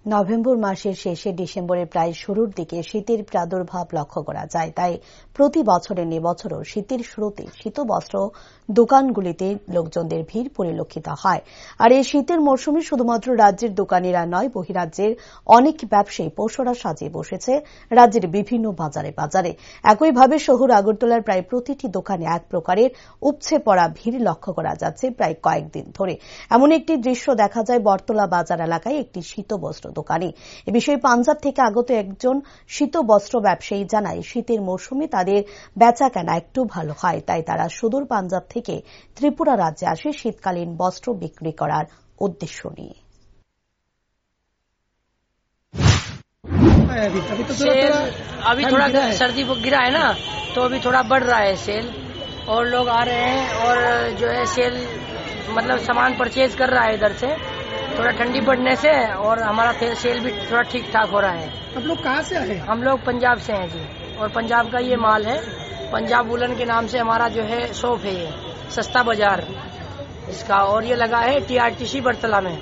November মাসের শেষে ডিসেম্বরের প্রায় শুরুর দিকে শীতের প্রাদুর্ভাব লক্ষ্য করা যায়। তাই প্রতি বছরের ন্যায় বছরও শীতের শুরুতে শীতবস্ত্র দোকানগুলিতে লোকজনদের ভিড় পরিলক্ষিত হয়। আর এই শীতের মৌসুমে শুধুমাত্র রাজ্যের দোকানিরা নয়, বহিরাজ্যের অনেক ব্যবসায়ী পসরা সাজিয়ে বসেছে রাজ্যের বিভিন্ন বাজারে বাজারে। একইভাবে শহর আগরতলার প্রায় প্রতিটি দোকানে এক প্রকারের উপচে পড়া ভিড় লক্ষ্য করা যাচ্ছে প্রায় কয়েকদিন ধরে। এমন একটি দৃশ্য দেখা যায় বটতলা বাজার এলাকায় একটি শীতবস্ত্র দোকানে। এ বিষয়ে পাঞ্জাব থেকে আগত একজন শীতবস্ত্র ব্যবসায়ী জানায়, শীতের মৌসুমে তাদের বেচাকেনা একটু ভালো হয়, তাই তারা সুদূর পাঞ্জাব থেকে ত্রিপুরা রাজ্যে আসে শীতকালীন বস্ত্র বিক্রি করার উদ্দেশ্য নিয়ে। अभी थोड़ा सर्दी गिरा है ना, तो अभी थोड़ा बढ़ रहा है सेल, और लोग आ रहे हैं और जो है सेल मतलब सामान परचेज कर रहा है इधर से थोड़ा ठंडी पड़ने से, और हमारा सेल भी थोड़ा ठीक ठाक हो रहा है। आप लोग कहाँ से आए? हम लोग पंजाब से हैं जी, और पंजाब का ये माल है। पंजाब वुलन के नाम से हमारा जो है शॉप है, ये सस्ता बाजार इसका, और ये लगा है TRTC बरतला में।